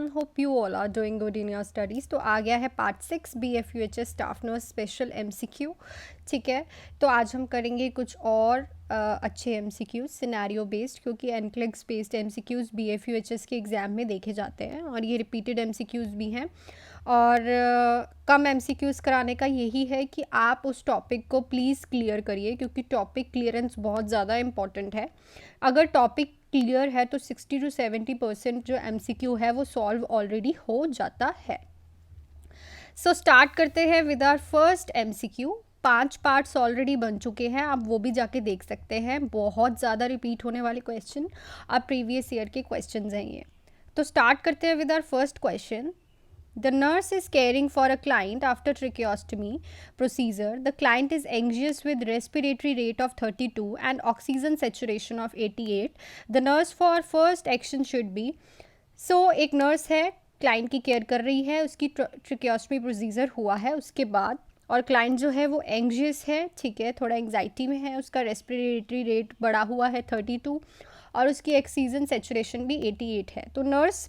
everyone. Hope you all are doing good in your studies. तो आ गया है part 6 BFUHS staff nurse special MCQ. ठीक है, तो आज हम करेंगे कुछ और अच्छे MCQs सिनेरियो बेस्ड, क्योंकि एनक्लेक्स बेस्ड MCQs BFUHS के एग्ज़ाम में देखे जाते हैं और ये रिपीटेड MCQs भी हैं. और कम MCQs कराने का यही है कि आप उस टॉपिक को प्लीज़ क्लियर करिए, क्योंकि टॉपिक क्लियरेंस बहुत ज़्यादा इम्पॉर्टेंट है. अगर टॉपिक क्लियर है तो 60 to 70% जो MCQ है वो सॉल्व ऑलरेडी हो जाता है. सो स्टार्ट करते हैं with our first MCQ. 5 parts already बन चुके हैं, आप वो भी जाके देख सकते हैं. बहुत ज़्यादा रिपीट होने वाले क्वेश्चन अब प्रीवियस ईयर के क्वेश्चन हैं ये. तो स्टार्ट करते हैं with our first question. The nurse is caring for a client after tracheostomy procedure. The client is anxious with respiratory rate of 32 and oxygen saturation of 88. The nurse for first action should be. So एक nurse है, client की care कर रही है, उसकी tracheostomy procedure हुआ है उसके बाद, और client जो है वो anxious है, ठीक है, थोड़ा anxiety में है, उसका respiratory rate बढ़ा हुआ है 32 और उसकी oxygen saturation भी 88 है. तो nurse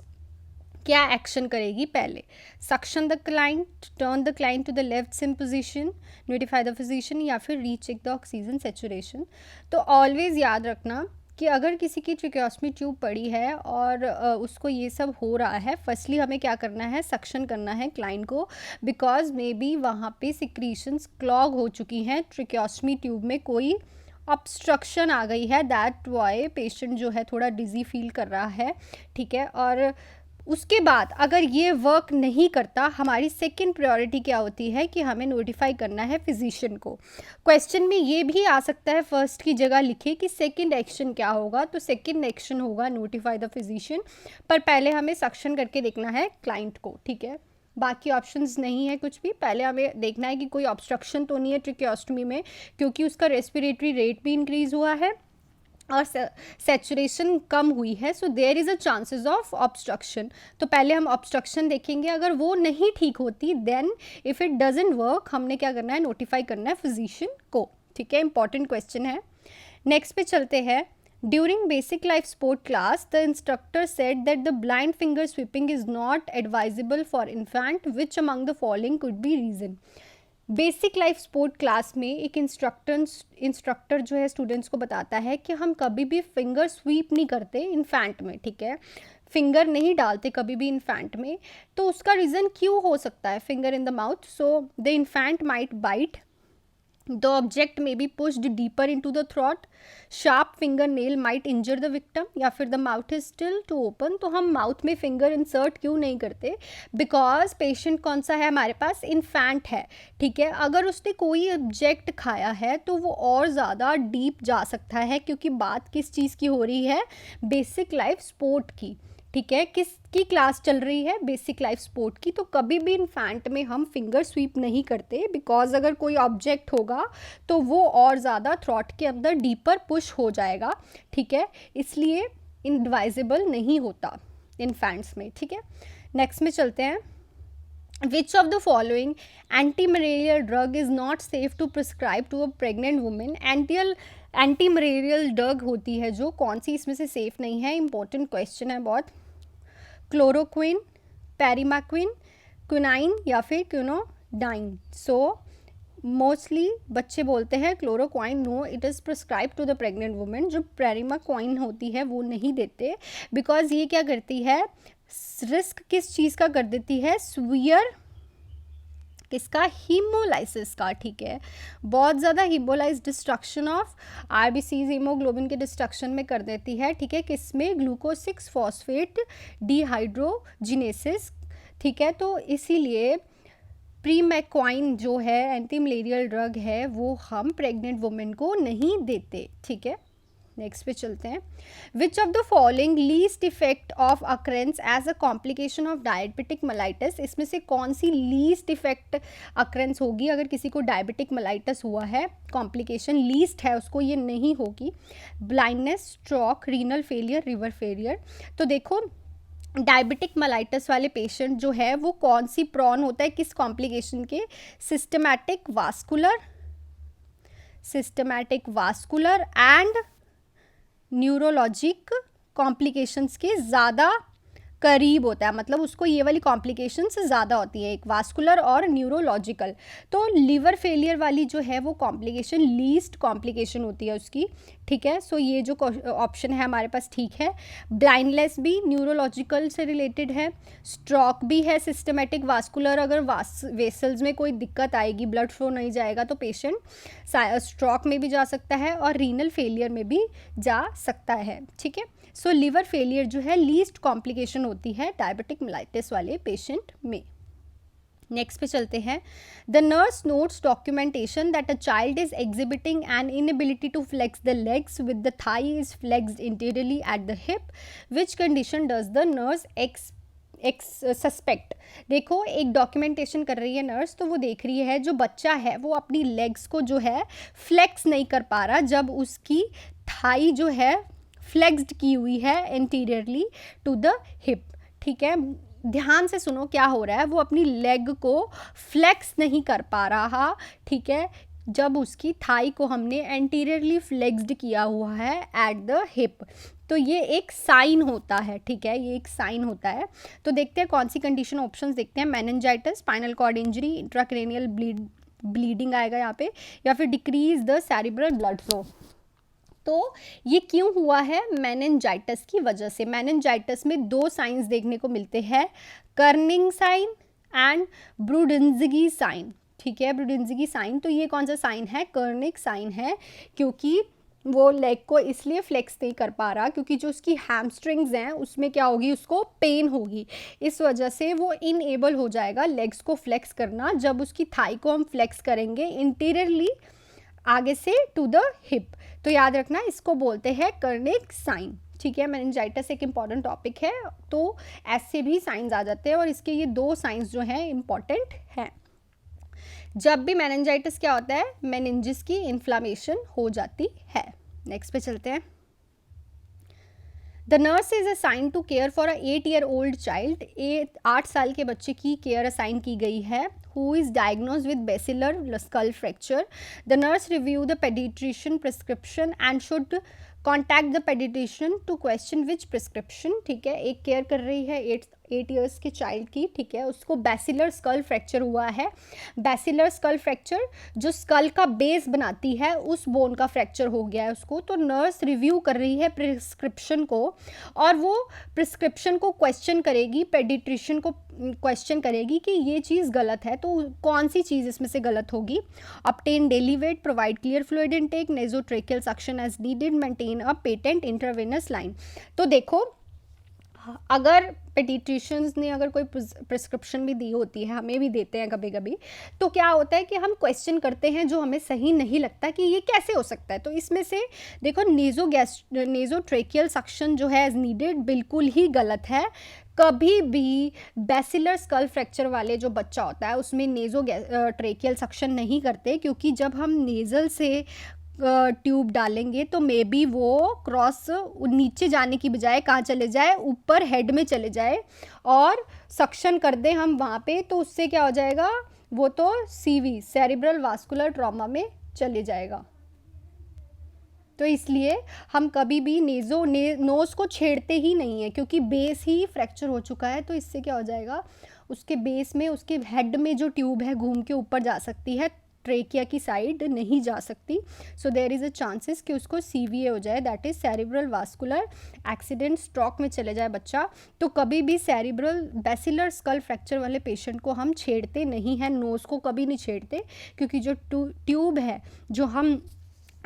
क्या एक्शन करेगी? पहले suction the client, turn the client to the left sim position, notify the physician, या फिर रीचेक द ऑक्सीजन सेचुरेशन. तो ऑलवेज याद रखना कि अगर किसी की ट्रिकोस्टमी ट्यूब पड़ी है और उसको ये सब हो रहा है, फर्स्टली हमें क्या करना है? सक्शन करना है क्लाइंट को, बिकॉज मे बी वहाँ पे सिक्रीशंस क्लॉग हो चुकी हैं, ट्रिकोस्टमी ट्यूब में कोई ऑब्स्ट्रक्शन आ गई है, दैट वाई पेशेंट जो है थोड़ा डिजी फील कर रहा है. ठीक है, और उसके बाद अगर ये वर्क नहीं करता, हमारी सेकंड प्रायोरिटी क्या होती है कि हमें नोटिफाई करना है फिजिशियन को. क्वेश्चन में ये भी आ सकता है, फर्स्ट की जगह लिखे कि सेकंड एक्शन क्या होगा, तो सेकंड एक्शन होगा नोटिफाई द फिजिशियन, पर पहले हमें सक्शन करके देखना है क्लाइंट को. ठीक है, बाकी ऑप्शंस नहीं है कुछ भी, पहले हमें देखना है कि कोई ऑब्स्ट्रक्शन तो नहीं है ट्रिकोस्टमी में, क्योंकि उसका रेस्पिरेटरी रेट भी इंक्रीज़ हुआ है और सैचुरेशन कम हुई है. So there is a chances of obstruction. तो पहले हम ऑब्स्ट्रक्शन देखेंगे, अगर वो नहीं ठीक होती then if it doesn't work, हमने क्या करना है? नोटिफाई करना है फिजिशियन को. ठीक है, इंपॉर्टेंट क्वेश्चन है. नेक्स्ट पे चलते हैं. During basic life sport class the instructor said that the blind finger sweeping is not advisable for infant, which among the following could be reason. Basic life sport class में एक instructor जो है students को बताता है कि हम कभी भी फिंगर स्वीप नहीं करते इन्फेंट में. ठीक है, फिंगर नहीं डालते कभी भी इन्फेंट में. तो उसका रीज़न क्यों हो सकता है? Finger in the mouth, so the infant might bite, the object may be pushed deeper into the throat, sharp finger nail might injure the victim, या फिर the mouth is still too open. तो हम mouth में finger insert क्यों नहीं करते? Because patient कौन सा है हमारे पास? इन्फेंट है. ठीक है, अगर उसने कोई ऑब्जेक्ट खाया है तो वो और ज़्यादा डीप जा सकता है, क्योंकि बात किस चीज़ की हो रही है? बेसिक लाइफ स्पोर्ट की. ठीक है, किसकी क्लास चल रही है? बेसिक लाइफ स्पोर्ट की. तो कभी भी इन्फेंट में हम फिंगर स्वीप नहीं करते, बिकॉज अगर कोई ऑब्जेक्ट होगा तो वो और ज़्यादा थ्रॉट के अंदर डीपर पुश हो जाएगा. ठीक है, इसलिए एडवाइजेबल नहीं होता इन्फेंट्स में. ठीक है, नेक्स्ट में चलते हैं. Which of the following anti-malarial drug is not safe to prescribe to a pregnant woman? Anti-malarial drug होती है जो, कौन सी इसमें से सेफ नहीं है? इंपॉर्टेंट क्वेश्चन है बहुत. क्लोरोक्विन, पेरीमाक्विन, क्विनाइन, या फिर क्विनोडाइन. सो मोस्टली बच्चे बोलते हैं chloroquine. No, it is prescribe to the pregnant women. जो पेरीमाक्वाइन होती है वो नहीं देते, बिकॉज ये क्या करती है? रिस्क किस चीज़ का कर देती है? स्वीयर किसका? हीमोलाइसिस का. ठीक है, बहुत ज़्यादा haemolyse destruction of RBCs, haemoglobin के डिस्ट्रक्शन में कर देती है. ठीक है, किसमें? Glucose 6 phosphate dehydrogenases. ठीक है, तो इसीलिए प्रीमैक्वाइन जो है एंटी मलेरियल ड्रग है वो हम प्रेग्नेंट वुमेन को नहीं देते. ठीक है, नेक्स्ट पे चलते हैं. Which of the following least effect of occurrence as a complication of diabetic mellitus. इसमें से कौन सी लीस्ट इफेक्ट अक्रेंस होगी अगर किसी को डायबिटिक मलाइटिस हुआ है? कॉम्प्लिकेशन लीस्ट है उसको, ये नहीं होगी. Blindness, stroke, renal failure, liver failure. तो देखो, डायबिटिक मलाइटिस वाले पेशेंट जो है वो कौन सी प्रॉन होता है किस कॉम्प्लिकेशन के? Systematic vascular and neurologic complications के ज़्यादा करीब होता है, मतलब उसको ये वाली कॉम्प्लिकेशंस ज़्यादा होती है, एक वास्कुलर और न्यूरोलॉजिकल। तो लीवर फेलियर वाली जो है वो कॉम्प्लिकेशन लीस्ट कॉम्प्लिकेशन होती है उसकी, ठीक है। सो ये जो ऑप्शन है हमारे पास ठीक है। ब्लाइंडनेस भी न्यूरोलॉजिकल से रिलेटेड है, स्ट्रोक भी है सिस्टमेटिक वास्कुलर, अगर वेसल्स में कोई दिक्कत आएगी, ब्लड फ्लो नहीं जाएगा तो पेशेंट स्ट्रोक में भी जा सकता है और रीनल फेलियर में भी जा सकता है, ठीक है। सो लीवर फेलियर जो है लीस्ट कॉम्प्लिकेशन होती है डायबिटिक मेलाइटिस वाले पेशेंट में। नेक्स्ट पे चलते हैं। The nurse notes documentation that a child is exhibiting an inability to flex the legs with the thigh is flexed anteriorly at the hip, which condition does the nurse suspect. देखो एक documentation कर रही है nurse, तो वो देख रही है जो बच्चा है वो अपनी लेग्स को जो है फ्लेक्स नहीं कर पा रहा जब उसकी थाई जो है फ्लेक्स्ड की हुई है इंटीरियरली टू द हिप, ठीक है। ध्यान से सुनो क्या हो रहा है, वो अपनी लेग को फ्लेक्स नहीं कर पा रहा, ठीक है, जब उसकी थाई को हमने एंटीरियरली फ्लेक्स्ड किया हुआ है एट द हिप। तो ये एक साइन होता है, ठीक है, ये एक साइन होता है। तो देखते हैं कौन सी कंडीशन, ऑप्शंस देखते हैं। Meningitis, spinal cord injury, intracranial bleeding आएगा यहाँ पे, या फिर decrease the cerebral blood flow. तो ये क्यों हुआ है? मेनिंजाइटिस की वजह से। मेनिंजाइटिस में दो साइंस देखने को मिलते हैं, कर्निंग साइन एंड ब्रूडिंज़गी साइन, ठीक है, ब्रूडिंज़गी साइन। तो ये कौन सा साइन है? कर्निक साइन है, क्योंकि वो लेग को इसलिए फ्लेक्स नहीं कर पा रहा क्योंकि जो उसकी हैमस्ट्रिंग्स हैं उसमें क्या होगी, उसको पेन होगी, इस वजह से वो इनएबल हो जाएगा लेग्स को फ्लेक्स करना। जब उसकी थाई को हम फ्लेक्स करेंगे इंटीरियरली आगे से टू द हिप, तो याद रखना इसको बोलते हैं कर्निक साइन, ठीक है। मेनिंजाइटिस एक इम्पॉर्टेंट टॉपिक है, तो ऐसे भी साइंस आ जाते हैं और इसके ये दो साइंस जो हैं इम्पॉर्टेंट हैं। जब भी मेनिंजाइटिस क्या होता है, मेनिंजिस की इन्फ्लामेशन हो जाती है। नेक्स्ट पे चलते हैं। The nurse is assign to care for a 8-year-old child. 8 साल के बच्चे की केयर असाइन की गई है, who is diagnosed with basilar skull fracture. The nurse review the pediatrician prescription and should contact the pediatrician to question which prescription, ठीक है। एक केयर कर रही है 8 years के चाइल्ड की, ठीक है, उसको बैसिलर स्कल फ्रैक्चर हुआ है। बैसिलर स्कल फ्रैक्चर जो स्कल का बेस बनाती है उस बोन का फ्रैक्चर हो गया है उसको। तो नर्स रिव्यू कर रही है प्रिस्क्रिप्शन को और वो प्रिस्क्रिप्शन को क्वेश्चन करेगी, पेडिट्रिशियन को क्वेश्चन करेगी कि ये चीज़ गलत है, तो कौन सी चीज़ इसमें से गलत होगी। Obtain daily weight, provide clear fluid intake, nasotracheal suction as needed, maintain a patent intravenous line. तो देखो अगर पेडिट्रिशियंस ने अगर कोई प्रिस्क्रिप्शन भी दी होती है, हमें भी देते हैं कभी कभी, तो क्या होता है कि हम क्वेश्चन करते हैं जो हमें सही नहीं लगता कि ये कैसे हो सकता है। तो इसमें से देखो नेजोट्रेकियल सक्शन जो है एज नीडेड बिल्कुल ही गलत है। कभी भी बैसिलर स्कल फ्रैक्चर वाले जो बच्चा होता है उसमें ट्रेकियल सक्शन नहीं करते, क्योंकि जब हम नेज़ल से ट्यूब डालेंगे तो मे बी वो क्रॉस नीचे जाने की बजाय कहाँ चले जाए, ऊपर हेड में चले जाए और सक्शन कर दें हम वहाँ पे, तो उससे क्या हो जाएगा, वो तो सीवी सेरिब्रल वास्कुलर ट्रॉमा में चले जाएगा। तो इसलिए हम कभी भी नोज़ को छेड़ते ही नहीं है, क्योंकि बेस ही फ्रैक्चर हो चुका है। तो इससे क्या हो जाएगा, उसके बेस में, उसके हेड में जो ट्यूब है घूम के ऊपर जा सकती है, ट्रेकिया की साइड नहीं जा सकती। So there is a chances कि उसको सीवीए हो जाए, that is cerebral vascular accident, stroke में चले जाए बच्चा। तो कभी भी सेरिब्रल बैसिलर स्कल फ्रैक्चर वाले पेशेंट को हम छेड़ते नहीं हैं, नोज़ को कभी नहीं छेड़ते, क्योंकि जो ट्यूब है, जो हम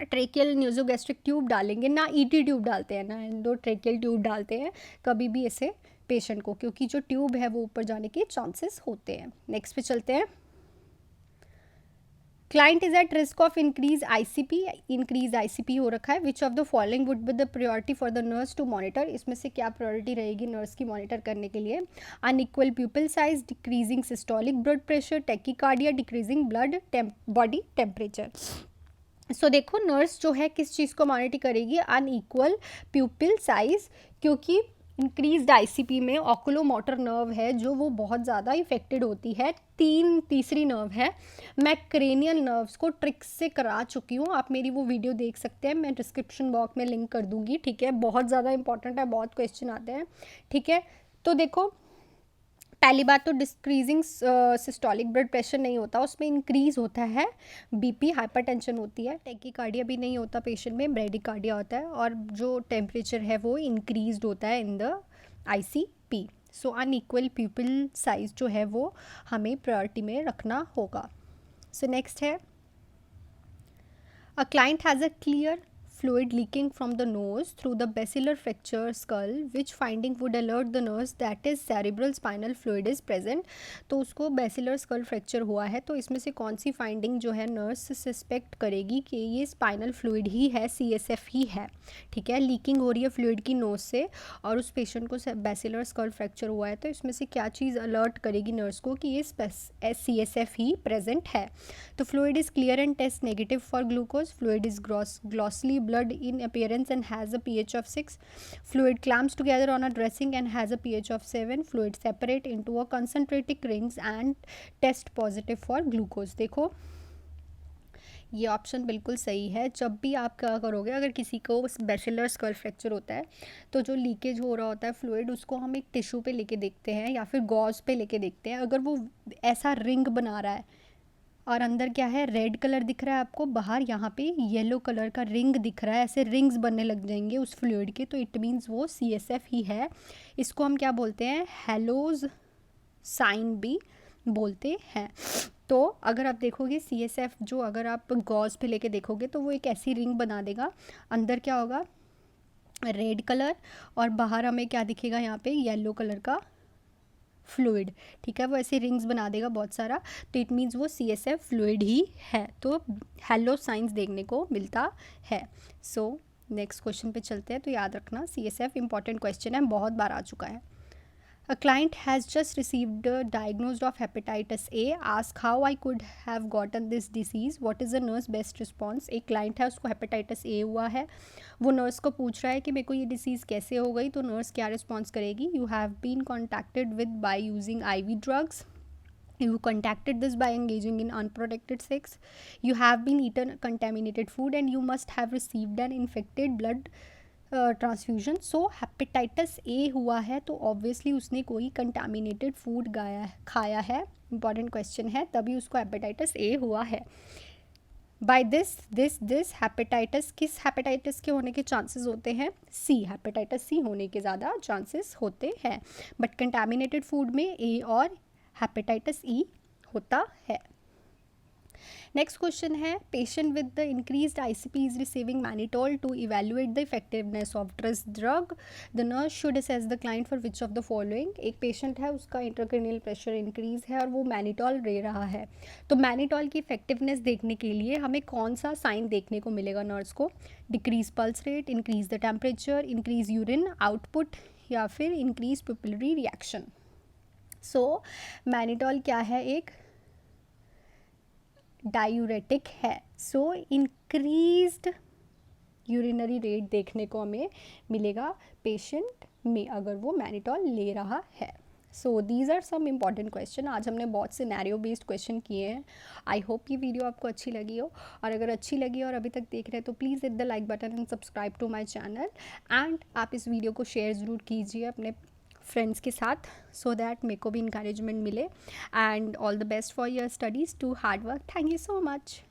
ट्रेकियल न्यूज़ोगैस्ट्रिक ट्यूब डालेंगे ना, ईटी ट्यूब डालते हैं ना, एंडोट्रेकियल ट्यूब डालते हैं कभी भी ऐसे पेशेंट को, क्योंकि जो ट्यूब है वो ऊपर जाने के चांसेस होते हैं। नेक्स्ट पे चलते हैं। Client is at risk of increase ICP हो रखा है। Which of the following would be the priority for the nurse to monitor. इसमें से क्या प्रायोरिटी रहेगी नर्स की मॉनिटर करने के लिए? Unequal pupil size, decreasing systolic blood pressure, tachycardia, decreasing body temperature. So देखो नर्स जो है किस चीज़ को मॉनिटर करेगी? अनइक्वल प्यूपिल साइज, क्योंकि इंक्रीज्ड आईसीपी में ऑकुलोमोटर नर्व है जो वो बहुत ज़्यादा इफेक्टेड होती है। तीसरी नर्व है, मैं क्रेनियल नर्व्स को ट्रिक्स से करा चुकी हूँ, आप मेरी वो वीडियो देख सकते हैं, मैं डिस्क्रिप्शन बॉक्स में लिंक कर दूँगी, ठीक है। बहुत ज़्यादा इंपॉर्टेंट है, बहुत क्वेश्चन आते हैं, ठीक है। तो देखो, पहली बात तो डिक्रीजिंग सिस्टोलिक ब्लड प्रेशर नहीं होता, उसमें इंक्रीज होता है बीपी, हाइपरटेंशन होती है, टैकीकार्डिया भी नहीं होता पेशेंट में, ब्रेडिकार्डिया होता है, और जो टेम्परेचर है वो इंक्रीज्ड होता है in the ICP. So unequal pupil size जो है वो हमें प्रायोरिटी में रखना होगा। सो नेक्स्ट है, a client has a clear fluid leaking from the nose through the basilar fracture skull, which finding would alert the nurse that is cerebral spinal fluid is present। तो उसको basilar skull fracture हुआ है, तो इसमें से कौन सी finding जो है नर्स सस्पेक्ट करेगी कि ये स्पाइनल फ्लूइड ही है, CSF ही है। ठीक है, लीकिंग हो रही है फ्लूइड की नोज से और उस पेशेंट को बेसिलर स्कल फ्रैक्चर हुआ है, तो इसमें से क्या चीज़ अलर्ट करेगी नर्स को कि ये CSF ही प्रेजेंट है। तो fluid is clear and test negative for glucose, fluid is grossly blood in appearance and has a pH of 6, fluid clamps together on a dressing and has a pH of 7, fluid separate into a concentric rings and test positive for glucose। देखो ये option बिल्कुल सही है। जब भी आप क्या करोगे, अगर किसी को बेसिलर स्कल फ्रैक्चर होता है तो जो लीकेज हो रहा होता है फ्लूइड, उसको हम एक टिश्यू पे लेके देखते हैं या फिर गॉज पे लेके देखते हैं। अगर वो ऐसा रिंग बना रहा है और अंदर क्या है, रेड कलर दिख रहा है आपको, बाहर यहाँ पे येलो कलर का रिंग दिख रहा है, ऐसे रिंग्स बनने लग जाएंगे उस फ्लूइड के, तो इट मीन्स वो CSF ही है। इसको हम क्या बोलते हैं, हेलोज साइन भी बोलते हैं। तो अगर आप देखोगे CSF जो अगर आप गॉज पे लेके देखोगे तो वो एक ऐसी रिंग बना देगा, अंदर क्या होगा, रेड कलर, और बाहर हमें क्या दिखेगा, यहाँ पे येलो कलर का फ्लूइड। ठीक है, वो ऐसे रिंग्स बना देगा बहुत सारा, तो इट मीन्स वो CSF फ्लूइड ही है। तो हेलो साइंस देखने को मिलता है। सो नेक्स्ट क्वेश्चन पे चलते हैं। तो याद रखना CSF इंपॉर्टेंट क्वेश्चन है, बहुत बार आ चुका है। A client has just received diagnosed of hepatitis A. Ask how I could have gotten this disease. What is the nurse best response? एक client है, उसको hepatitis A हुआ है, वो नर्स को पूछ रहा है कि मेरे को ये डिसीज़ कैसे हो गई, तो नर्स क्या रिस्पॉन्स करेगी, you have been contacted with by using IV drugs, you contacted this by engaging in unprotected sex, you have been eaten contaminated food and you must have received an infected blood transfusion. So hepatitis A हुआ है तो obviously उसने कोई contaminated food खाया है, important question है, तभी उसको हेपेटाइटिस ए हुआ है। बाय दिस हेपेटाइटिस, किस हेपेटाइटिस के होने के चांसेस होते हैं, C, हेपेटाइटिस C होने के ज़्यादा चांसेस होते हैं, बट कंटामिनेटेड फूड में A और हेपेटाइटिस E होता है। नेक्स्ट क्वेश्चन है, patient with the increased ICP is receiving mannitol to evaluate the effectiveness of this drug, the nurse should assess the client for which of the following. एक patient है, उसका intracranial pressure increase है और वो mannitol ले रहा है, तो मैनिटोल की इफेक्टिवनेस देखने के लिए हमें कौन सा साइन देखने को मिलेगा नर्स को, decrease pulse rate, increase the temperature, increase urine output, या फिर इंक्रीज पिपिलरी रिएक्शन। सो मैनिटोल क्या है, एक डायूरेटिक है। सो इंक्रीज्ड यूरिनरी रेट देखने को हमें मिलेगा पेशेंट में अगर वो मैनिटोल ले रहा है। So these are some important question. आज हमने बहुत सिनेरियो बेस्ड क्वेश्चन किए हैं। आई होप ये वीडियो आपको अच्छी लगी हो, और अगर अच्छी लगी और अभी तक देख रहे हैं तो please hit the like button and subscribe to my channel, and आप इस वीडियो को शेयर ज़रूर कीजिए अपने फ्रेंड्स के साथ, सो दैट मेरे को भी इंकरेजमेंट मिले। And all the best for your studies, to hard work. Thank you so much.